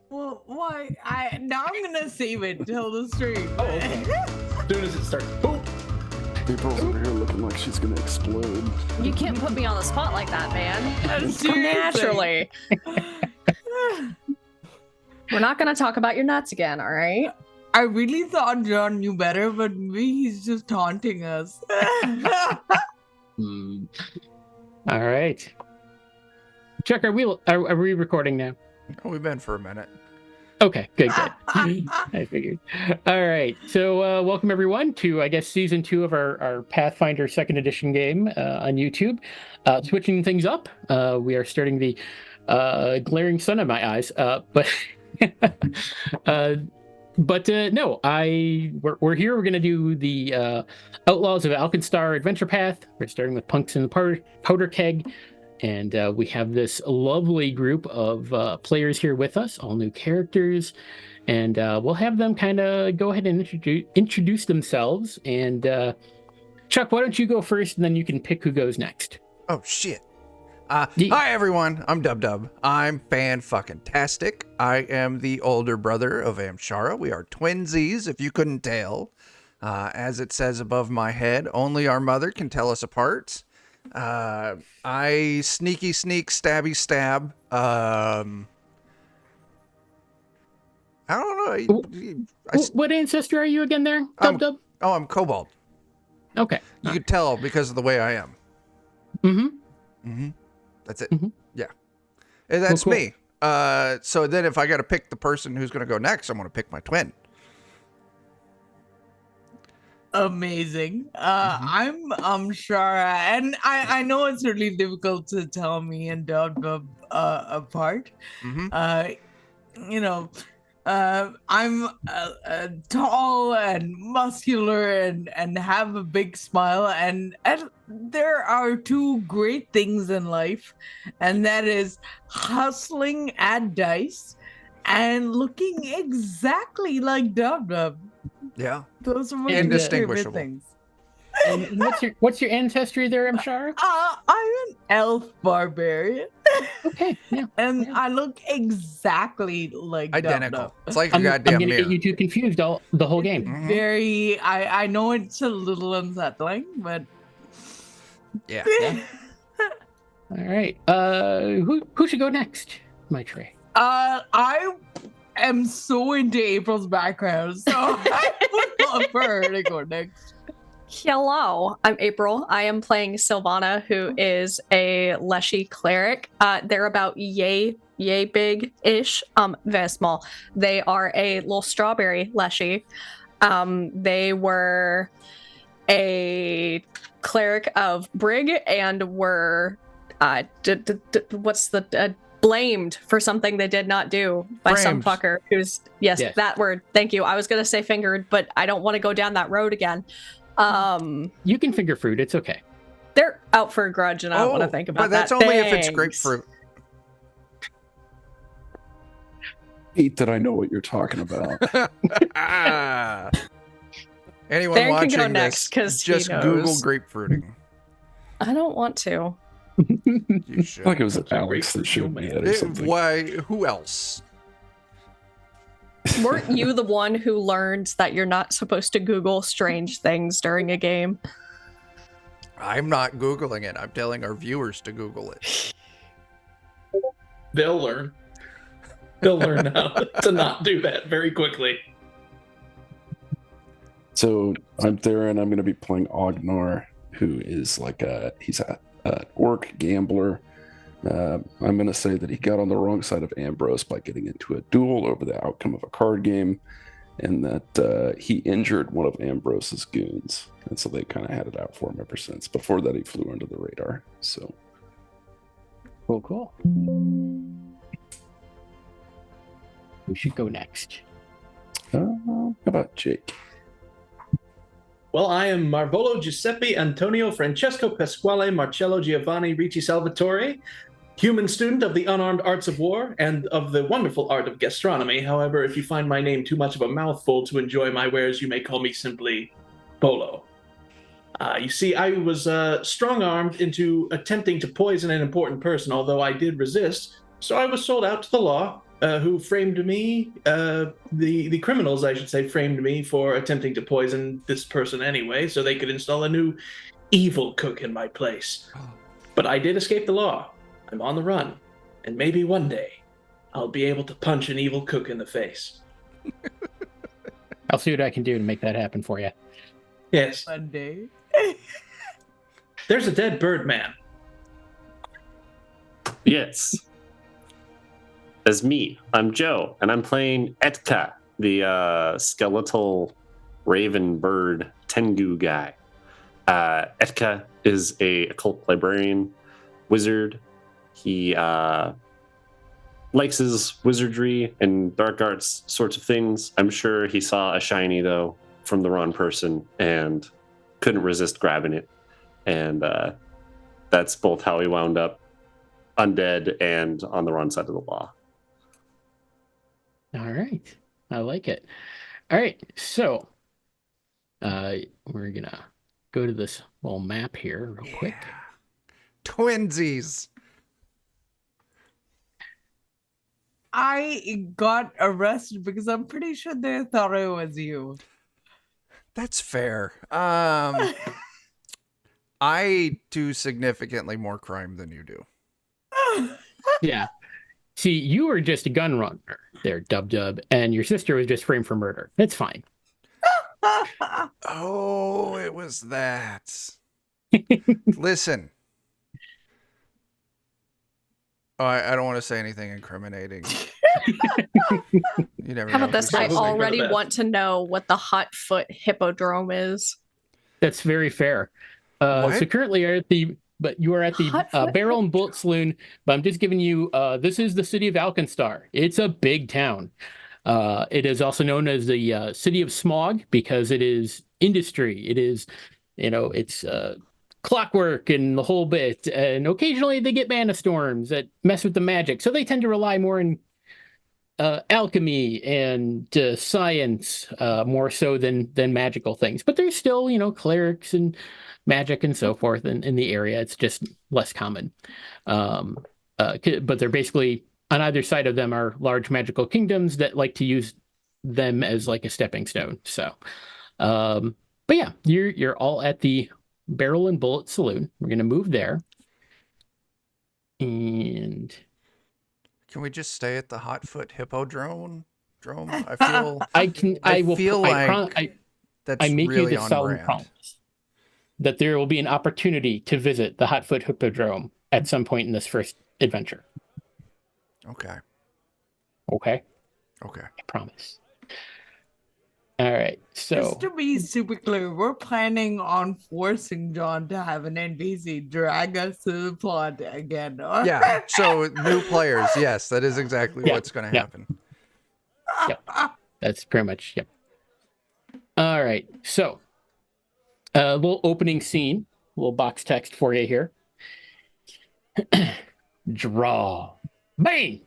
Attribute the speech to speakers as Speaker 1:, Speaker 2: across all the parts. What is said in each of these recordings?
Speaker 1: Well, why? Now I'm gonna save it till the stream.
Speaker 2: Oh, okay. As soon as it starts, boom.
Speaker 3: April's over here looking like she's gonna explode.
Speaker 4: You can't put me on the spot like that, man.
Speaker 1: Seriously.
Speaker 4: Naturally. We're not going to talk about your nuts again, all right?
Speaker 1: I really thought John knew better, but maybe he's just taunting us.
Speaker 5: All right. Chuck, are we recording now?
Speaker 6: Oh, we've been for a minute.
Speaker 5: Okay, good. I figured. All right, so welcome everyone to, I guess, Season 2 of our Pathfinder 2nd Edition game on YouTube. Switching things up, we are starting the glaring sun in my eyes, but no, we're here. We're going to do the Outlaws of Alkenstar adventure path. We're starting with Punks in the Powderkeg. And we have this lovely group of players here with us, all new characters. And we'll have them kind of go ahead and introduce themselves. And Chuck, why don't you go first, and then you can pick who goes next.
Speaker 6: Oh, shit. Hi, everyone. I'm Dub. I'm fan-fucking-tastic. I am the older brother of Amshara. We are twinsies, if you couldn't tell. As it says above my head, only our mother can tell us apart. I sneaky sneak, stabby stab. I don't know.
Speaker 5: What ancestor are you again there, Dub?
Speaker 6: Oh, I'm Kobold.
Speaker 5: Okay.
Speaker 6: You could tell because of the way I am. That's it. Yeah. And that's
Speaker 5: cool.
Speaker 6: me. So then if I got to pick the person who's going to go next, I'm going to pick my twin.
Speaker 1: Amazing. I'm Shara, and I know it's really difficult to tell me and Dub apart. I'm tall and muscular and have a big smile, and there are two great things in life, and that is hustling at dice and looking exactly like Dub.
Speaker 6: Yeah.
Speaker 1: Those are my favorite things.
Speaker 5: And what's your ancestry there, Amshara?
Speaker 1: I'm an elf barbarian.
Speaker 5: Okay, yeah.
Speaker 1: And yeah. I look exactly like
Speaker 6: identical.
Speaker 1: Dub.
Speaker 6: It's like a goddamn
Speaker 5: I'm gonna
Speaker 6: mirror.
Speaker 5: get you two confused the whole game.
Speaker 1: Very. I know it's a little unsettling, but
Speaker 6: yeah.
Speaker 5: All right. Who should go next? My tray.
Speaker 1: I am so into April's background, so I would love for her to go next.
Speaker 4: Hello, I'm Aprille. I am playing Sylvana, who is a Leshy cleric. They're about yay big-ish, very small. They are a little strawberry Leshy. They were a cleric of Brig and were blamed for something they did not do by some fucker who's yes, that word. Thank you. I was gonna say fingered, but I don't want to go down that road again.
Speaker 5: You can finger fruit. It's okay.
Speaker 4: They're out for a grudge, and I don't want to think about that.
Speaker 6: But that's only if it's grapefruit.
Speaker 3: Hate that I know what you're talking about.
Speaker 6: Anyone
Speaker 4: Baron
Speaker 6: watching
Speaker 4: can go
Speaker 6: this,
Speaker 4: next, 'cause he
Speaker 6: just
Speaker 4: knows.
Speaker 6: Google grapefruiting.
Speaker 4: I don't want to.
Speaker 6: You should.
Speaker 3: Like it was Alex that showed me that or something.
Speaker 6: Why? Who else?
Speaker 4: Weren't you the one who learned that you're not supposed to Google strange things during a game?
Speaker 6: I'm not Googling it. I'm telling our viewers to Google it.
Speaker 2: They'll learn. They'll learn how to not do that very quickly.
Speaker 3: So I'm there, and I'm going to be playing Ognar, who is like he's a orc gambler. I'm going to say that he got on the wrong side of Ambrose by getting into a duel over the outcome of a card game, and that he injured one of Ambrose's goons, and so they kind of had it out for him ever since. Before that, he flew under the radar. So
Speaker 5: Cool. Who should go next?
Speaker 3: how about Jake?
Speaker 2: Well, I am Marvolo Giuseppe Antonio Francesco Pasquale Marcello Giovanni Ricci Salvatore, human student of the unarmed arts of war and of the wonderful art of gastronomy. However, if you find my name too much of a mouthful to enjoy my wares, you may call me simply Bolo. You see, I was strong-armed into attempting to poison an important person, although I did resist, so I was sold out to the law, who framed me, the criminals, I should say, framed me for attempting to poison this person anyway, so they could install a new evil cook in my place. But I did escape the law. I'm on the run, and maybe one day I'll be able to punch an evil cook in the face.
Speaker 5: I'll see what I can do to make that happen for you.
Speaker 2: Yes.
Speaker 1: One day.
Speaker 2: There's a dead bird man.
Speaker 7: Yes. As me, I'm Joe, and I'm playing Etka, the skeletal raven bird Tengu guy. Etka is a occult librarian wizard. He likes his wizardry and dark arts sorts of things. I'm sure he saw a shiny, though, from the wrong person and couldn't resist grabbing it. And that's both how he wound up undead and on the wrong side of the law.
Speaker 5: All right. I like it. All right. So we're going to go to this little map here real quick.
Speaker 6: Twinsies.
Speaker 1: I got arrested because I'm pretty sure they thought it was you.
Speaker 6: That's fair. I do significantly more crime than you do.
Speaker 5: Yeah. See, you were just a gun runner there, Dub, and your sister was just framed for murder. It's fine.
Speaker 6: Oh, it was that. Listen. Oh, I don't want to say anything incriminating. You never
Speaker 4: How
Speaker 6: know
Speaker 4: about this?
Speaker 6: who's
Speaker 4: I
Speaker 2: Hoping for the
Speaker 4: already
Speaker 2: best.
Speaker 4: want to know what the Hot Foot Hippodrome is.
Speaker 5: That's very fair. So
Speaker 6: What?
Speaker 5: currently you are at the
Speaker 4: Hot Foot
Speaker 5: Barrel and Bullet Saloon, but I'm just giving you, this is the city of Alkenstar. It's a big town. It is also known as the City of Smog because it is industry. It is, it's clockwork and the whole bit. And occasionally they get mana storms that mess with the magic. So they tend to rely more on alchemy and science more so than magical things. But there's still, clerics and magic and so forth in the area. It's just less common. But they're basically, on either side of them are large magical kingdoms that like to use them as like a stepping stone. So, but yeah, you're all at the Barrel and Bullet Saloon. We're going to move there. And
Speaker 6: Can we just stay at the Hotfoot Hippodrome? I feel
Speaker 5: I will
Speaker 6: feel that's
Speaker 5: I make
Speaker 6: really
Speaker 5: you the
Speaker 6: on
Speaker 5: solemn
Speaker 6: brand.
Speaker 5: promise that there will be an opportunity to visit the Hotfoot Hippodrome at some point in this first adventure.
Speaker 6: Okay.
Speaker 5: Okay?
Speaker 6: Okay.
Speaker 5: I promise. All right, so...
Speaker 1: Just to be super clear, we're planning on forcing John to have an NPC drag us to the plot again.
Speaker 6: Yeah, so new players, yes, that is exactly what's going to
Speaker 5: Yeah.
Speaker 6: happen.
Speaker 5: That's pretty much, yep. All right, so a little opening scene, a little box text for you here. Draw. Bang!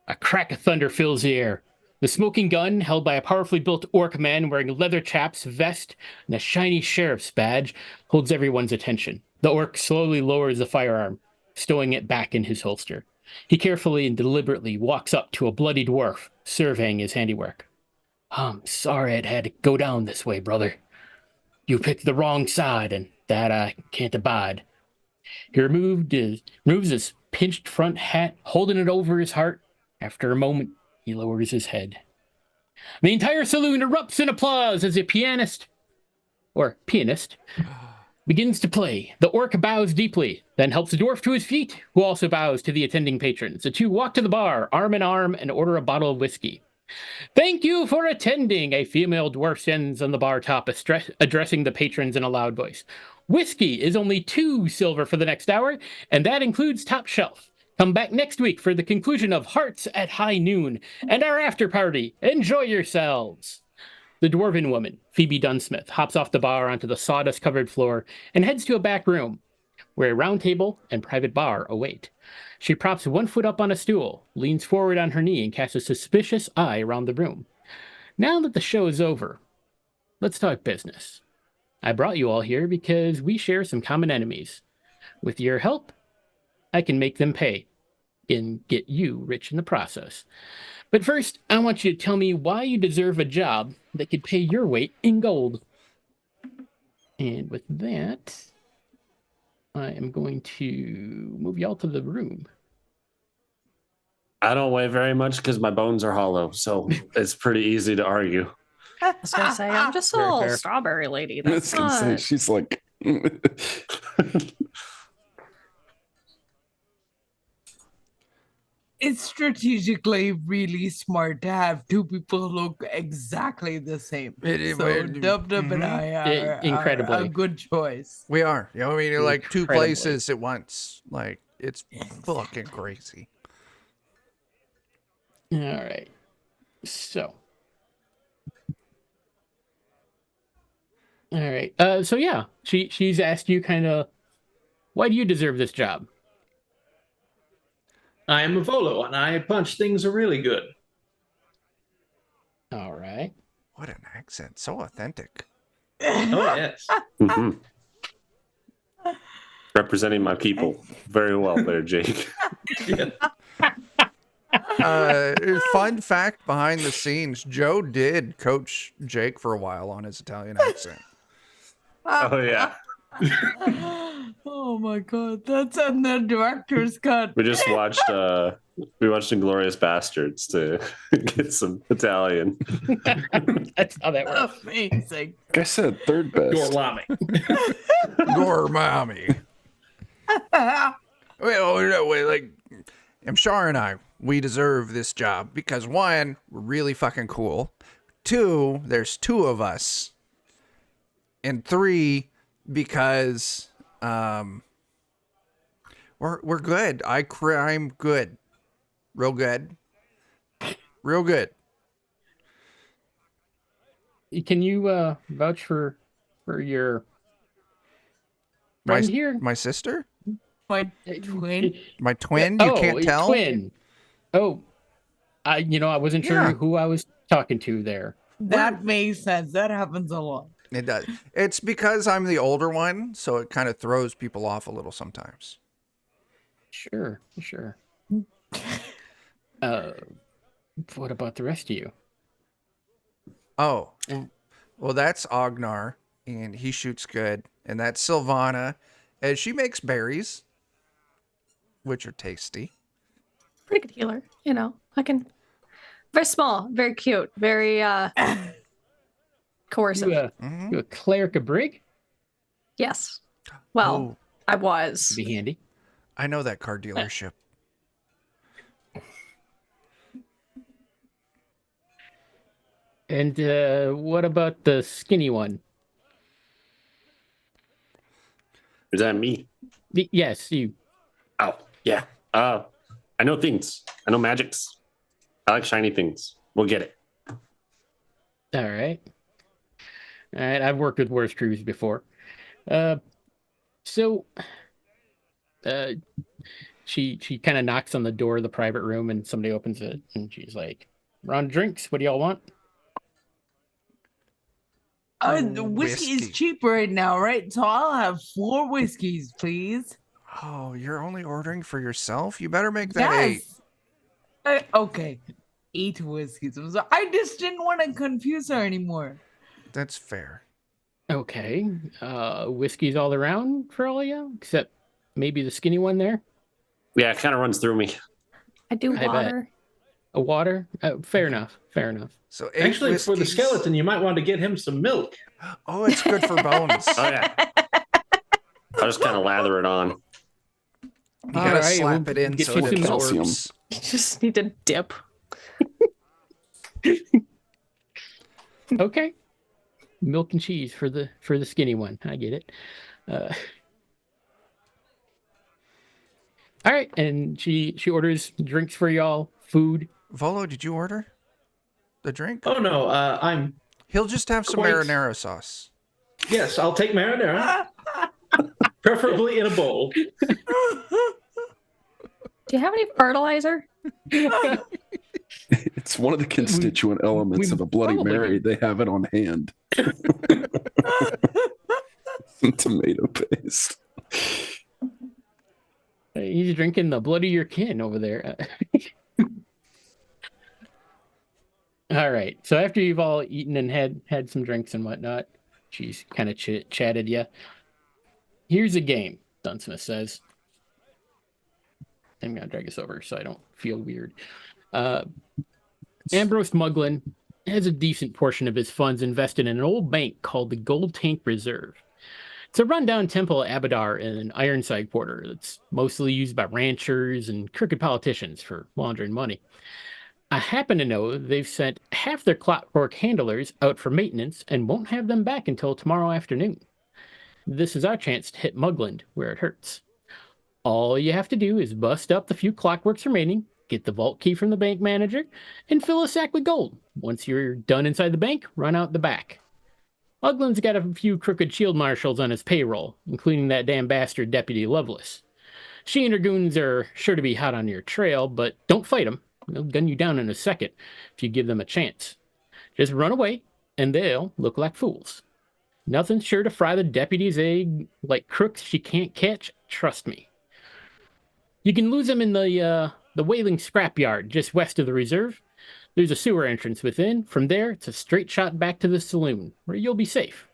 Speaker 5: A crack of thunder fills the air. The smoking gun, held by a powerfully built orc man wearing leather chaps, vest, and a shiny sheriff's badge, holds everyone's attention. The orc slowly lowers the firearm, stowing it back in his holster. He carefully and deliberately walks up to a bloody dwarf, surveying his handiwork. I'm sorry it had to go down this way, brother. You picked the wrong side, and that I can't abide. He removes his pinched front hat, holding it over his heart. After a moment, he lowers his head. The entire saloon erupts in applause as a pianist begins to play. The orc bows deeply, then helps the dwarf to his feet, who also bows to the attending patrons. The two walk to the bar, arm in arm, and order a bottle of whiskey. Thank you for attending, a female dwarf stands on the bar top, addressing the patrons in a loud voice. Whiskey is only 2 silver for the next hour, and that includes top shelf. Come back next week for the conclusion of Hearts at High Noon and our after party. Enjoy yourselves. The dwarven woman, Phoebe Dunsmith, hops off the bar onto the sawdust-covered floor and heads to a back room, where a round table and private bar await. She props one foot up on a stool, leans forward on her knee, and casts a suspicious eye around the room. Now that the show is over, let's talk business. I brought you all here because we share some common enemies. With your help, I can make them pay. and get you rich in the process. But first, I want you to tell me why you deserve a job that could pay your weight in gold. And with that, I am going to move y'all to the room.
Speaker 7: I don't weigh very much because my bones are hollow, so it's pretty easy to argue.
Speaker 4: I was gonna say, I'm just a
Speaker 5: Very
Speaker 4: little
Speaker 5: fair.
Speaker 4: strawberry lady.
Speaker 3: I
Speaker 4: That's
Speaker 3: was gonna say
Speaker 4: not...
Speaker 3: she's like.
Speaker 1: It's strategically really smart to have two people look exactly the same. So Dub Dub and I are
Speaker 5: Incredibly.
Speaker 1: a good choice.
Speaker 6: We are. You know, I mean, like two
Speaker 5: Incredibly.
Speaker 6: places at once. Like, it's fucking crazy.
Speaker 5: All right. So. All right. So yeah, she's asked you kind of, why do you deserve this job?
Speaker 2: I am a Volo, and I punch things are really good.
Speaker 5: All right.
Speaker 6: What an accent. So authentic.
Speaker 2: Oh, yes.
Speaker 7: Mhm. Representing my people very well there, Jake.
Speaker 2: Yeah.
Speaker 6: Fun fact behind the scenes, Joe did coach Jake for a while on his Italian accent.
Speaker 7: Oh, yeah.
Speaker 1: Oh my god, that's in the director's cut.
Speaker 7: We just watched Inglourious Bastards to get some Italian.
Speaker 5: That's how that works.
Speaker 1: Amazing.
Speaker 3: Like I said, third best.
Speaker 2: Gorlami.
Speaker 6: Gormami. Wait, like, Amshar and I, we deserve this job because one, we're really fucking cool. Two, there's two of us. And three, because we're good. I'm good. Real good. Real good.
Speaker 5: Can you vouch for your friend here?
Speaker 6: My sister?
Speaker 1: My twin.
Speaker 6: My twin? You can't tell?
Speaker 5: Twin. Oh, I wasn't sure
Speaker 6: Yeah.
Speaker 5: who I was talking to there.
Speaker 1: That makes sense. That happens a lot.
Speaker 6: It does. It's because I'm the older one, so it kind of throws people off a little sometimes.
Speaker 5: Sure. What about the rest of you?
Speaker 6: Oh, well, that's Ognar, and he shoots good. And that's Sylvana, and she makes berries, which are tasty.
Speaker 4: Pretty good healer, I can. Very small, very cute, very coercive.
Speaker 5: You a cleric of brig?
Speaker 4: Yes. Well,
Speaker 6: Oh,
Speaker 4: I was.
Speaker 5: Be handy.
Speaker 6: I know that car dealership.
Speaker 5: And what about the skinny one?
Speaker 7: Is that me?
Speaker 5: Yes, you.
Speaker 7: Oh, yeah. I know things. I know magics. I like shiny things. We'll get it.
Speaker 5: All right. I've worked with worse crews before. So she kind of knocks on the door of the private room, and somebody opens it, and she's like, "Round of drinks. What do y'all want?"
Speaker 1: The whiskey is
Speaker 6: Whiskey.
Speaker 1: cheap right now, right? So I'll have 4 whiskeys, please.
Speaker 6: Oh, you're only ordering for yourself? You better make that 8.
Speaker 1: Yes. Okay. 8 whiskeys. I just didn't want to confuse her anymore.
Speaker 6: That's fair.
Speaker 5: Okay. Whiskey's all around for all of you, except maybe the skinny one there.
Speaker 7: Yeah, it kind of runs through me.
Speaker 4: I do
Speaker 5: I bet.
Speaker 4: water.
Speaker 5: A water. Fair enough.
Speaker 6: So 8
Speaker 2: Actually, for the
Speaker 6: whiskeys.
Speaker 2: skeleton, you might want to get him some milk.
Speaker 6: Oh, it's good for bones.
Speaker 7: Oh, yeah. I'll just kind of lather it on.
Speaker 6: You gotta
Speaker 5: All right,
Speaker 6: slap
Speaker 5: we'll
Speaker 6: it in
Speaker 5: get
Speaker 6: so
Speaker 5: you
Speaker 6: it
Speaker 5: some
Speaker 3: calcium.
Speaker 6: absorbs.
Speaker 4: You just need to dip.
Speaker 5: Okay. Milk and cheese for the skinny one. I get it. All right, and she orders drinks for y'all, food.
Speaker 6: Volo, did you order the drink?
Speaker 2: Oh, no, I'm...
Speaker 6: He'll just have some
Speaker 2: Quite.
Speaker 6: marinara sauce.
Speaker 2: Yes, I'll take marinara. Preferably in a bowl.
Speaker 4: Do you have any fertilizer?
Speaker 3: It's one of the constituent elements
Speaker 5: we
Speaker 3: of a Bloody
Speaker 5: probably
Speaker 3: Mary. They have it on hand. Some tomato paste.
Speaker 5: He's drinking the blood of your kin over there. All right. So after you've all eaten and had some drinks and whatnot, she's kind of chatted you. Here's a game, Dunsmith says. I'm going to drag us over so I don't feel weird. Ambrose Muglin has a decent portion of his funds invested in an old bank called the Gold Tank Reserve. It's a rundown temple at Abadar in an Ironside quarter that's mostly used by ranchers and crooked politicians for laundering money. I happen to know they've sent half their clockwork handlers out for maintenance and won't have them back until tomorrow afternoon. This is our chance to hit Mugland where it hurts. All you have to do is bust up the few clockworks remaining, get the vault key from the bank manager, and fill a sack with gold. Once you're done inside the bank, run out the back. Mugland's got a few crooked shield marshals on his payroll, including that damn bastard Deputy Lovelace. She and her goons are sure to be hot on your trail, but don't fight them. They'll gun you down in a second if you give them a chance. Just run away, and they'll look like fools. Nothing's sure to fry the deputy's egg like crooks she can't catch, trust me. You can lose them in the Wailing Scrapyard just west of the reserve. There's a sewer entrance within. From there, it's a straight shot back to the saloon, where you'll be safe.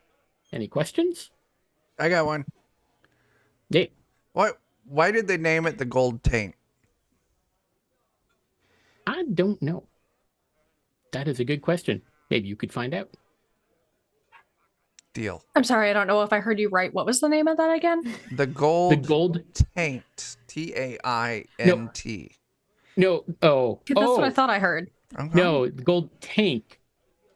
Speaker 5: Any questions?
Speaker 6: I got one.
Speaker 5: Yeah.
Speaker 6: Why did they name it the Gold Tank?
Speaker 5: I don't know. That is a good question. Maybe you could find out.
Speaker 6: Deal.
Speaker 4: I'm sorry, I don't know if I heard you right. What was the name of that again?
Speaker 6: The Gold Taint. Taint.
Speaker 5: No. Oh.
Speaker 4: That's what I thought I heard.
Speaker 6: Okay.
Speaker 5: No, the Gold Tank.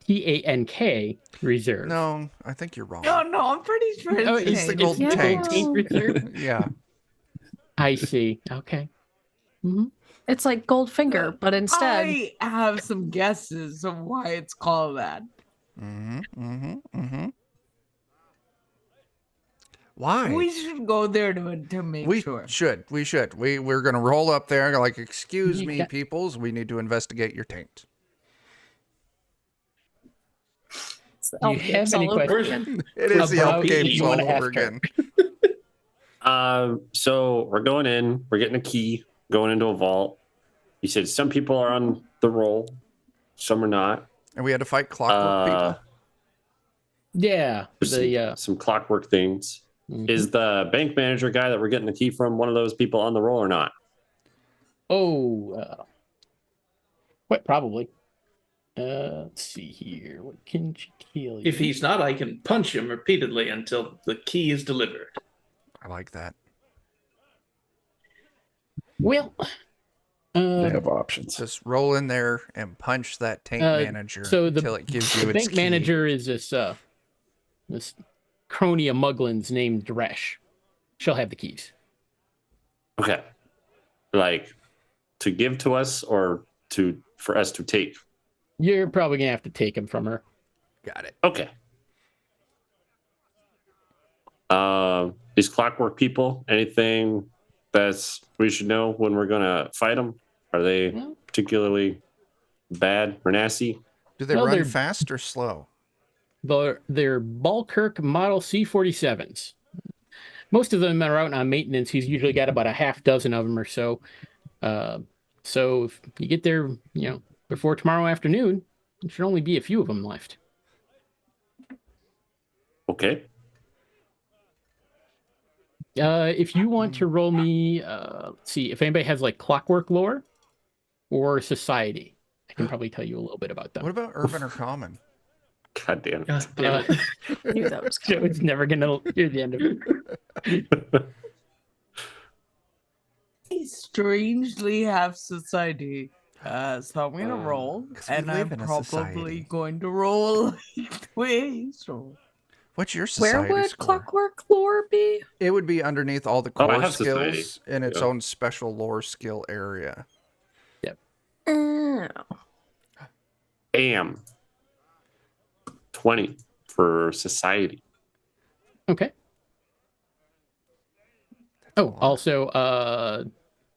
Speaker 5: Tank Reserve.
Speaker 6: No, I think you're wrong.
Speaker 1: No, I'm pretty sure
Speaker 6: it's the Gold Tank.
Speaker 5: Tank Reserve.
Speaker 6: Yeah.
Speaker 5: I see. Okay. Mm-hmm.
Speaker 4: It's like Goldfinger, but instead...
Speaker 1: I have some guesses of why it's called that.
Speaker 6: Why?
Speaker 1: We should go there to make sure.
Speaker 6: We should. We're gonna roll up there like, excuse me, peoples, we need to investigate your taint.
Speaker 5: Do you have any questions?
Speaker 6: It is the elf
Speaker 5: About
Speaker 6: game
Speaker 5: you
Speaker 6: all
Speaker 5: wanna
Speaker 6: over
Speaker 5: ask her?
Speaker 6: again.
Speaker 7: So we're going in. We're getting a key, going into a vault. You said some people are on the roll, some are not.
Speaker 6: And we had to fight clockwork people.
Speaker 5: Yeah.
Speaker 7: Some clockwork things.
Speaker 5: Mhm.
Speaker 7: Is the bank manager guy that we're getting the key from one of those people on the roll or not?
Speaker 5: What? Probably. Let's see here. What can she kill you?
Speaker 2: If he's not, I can punch him repeatedly until the key is delivered.
Speaker 6: I like that.
Speaker 5: Well,
Speaker 3: They have options.
Speaker 6: Just roll in there and punch that taint manager until it gives you
Speaker 5: the
Speaker 6: its
Speaker 5: bank
Speaker 6: key.
Speaker 5: manager is this crony of Muglin's named Dresh. She'll have the keys.
Speaker 7: Okay. Like to give to us or for us to take?
Speaker 5: You're probably gonna have to take them from her.
Speaker 6: Got it.
Speaker 7: Okay. These clockwork people, anything that's we should know when we're gonna fight them? Are they particularly bad or nasty?
Speaker 6: Do they run fast or slow?
Speaker 5: They're Balkirk Model C-47s. Most of them are out on maintenance. He's usually got about a half dozen of them or so. So if you get there, before tomorrow afternoon, there should only be a few of them left.
Speaker 7: Okay.
Speaker 5: If you want to roll me, let's see if anybody has like clockwork lore or society, I can probably tell you a little bit about them.
Speaker 6: What about urban or common?
Speaker 7: God damn it.
Speaker 2: God damn it.
Speaker 4: I knew that was
Speaker 5: So
Speaker 4: coming.
Speaker 5: it's never gonna hear the end of it.
Speaker 1: I strangely have society. So I'm gonna roll,
Speaker 6: 'Cause we
Speaker 1: and
Speaker 6: live
Speaker 1: I'm
Speaker 6: in a
Speaker 1: probably
Speaker 6: society.
Speaker 1: going to roll ways. So
Speaker 6: What's your
Speaker 4: Where
Speaker 6: society
Speaker 4: would
Speaker 6: score?
Speaker 4: clockwork lore be?
Speaker 6: It would be underneath all the
Speaker 7: Oh, I
Speaker 6: core
Speaker 7: have
Speaker 6: skills
Speaker 7: society.
Speaker 6: in its
Speaker 7: Yeah.
Speaker 6: own special lore skill area.
Speaker 4: Oh.
Speaker 7: Am 20 for society.
Speaker 5: Okay. Oh, also,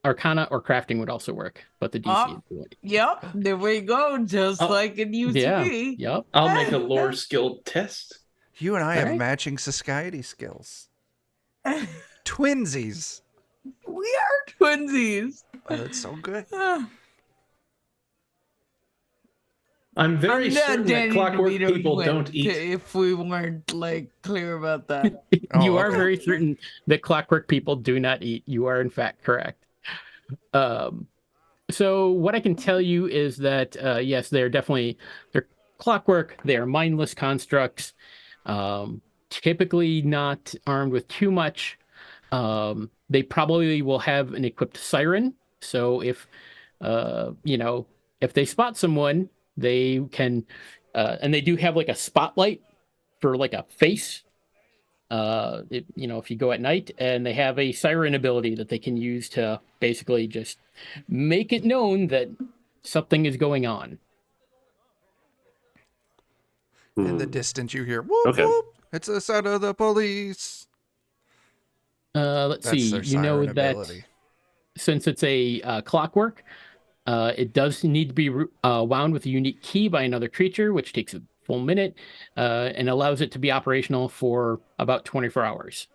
Speaker 5: Arcana or crafting would also work, but the DC is the one.
Speaker 1: yep, there we go, just
Speaker 2: Oh,
Speaker 1: like in
Speaker 5: Yeah.
Speaker 1: UCB.
Speaker 5: Yep.
Speaker 2: I'll make a lore skill test.
Speaker 6: You and I have
Speaker 5: Alright.
Speaker 6: matching society skills. Twinsies.
Speaker 1: We are twinsies.
Speaker 6: Oh, that's so good.
Speaker 2: I'm very
Speaker 1: I'm not
Speaker 2: certain that
Speaker 1: Danny
Speaker 2: clockwork
Speaker 1: DeVito
Speaker 2: people
Speaker 1: twin,
Speaker 2: don't eat.
Speaker 1: If we weren't like clear about that.
Speaker 5: You
Speaker 6: Oh,
Speaker 5: are
Speaker 6: okay.
Speaker 5: very certain that clockwork people do not eat. You are in fact correct. So what I can tell you is that yes, they're clockwork. They are mindless constructs. Typically not armed with too much. They probably will have an equipped siren. So if if they spot someone, they can, and they do have like a spotlight for like a face. If you go at night, and they have a siren ability that they can use to basically just make it known that something is going on.
Speaker 6: In the distance, you hear whoop
Speaker 7: Okay.
Speaker 6: whoop. It's the sound of the police.
Speaker 5: Let's
Speaker 6: That's
Speaker 5: see.
Speaker 6: their
Speaker 5: You know
Speaker 6: siren
Speaker 5: that
Speaker 6: ability.
Speaker 5: since it's a clockwork, it does need to be wound with a unique key by another creature, which takes a full minute, and allows it to be operational for about 24 hours.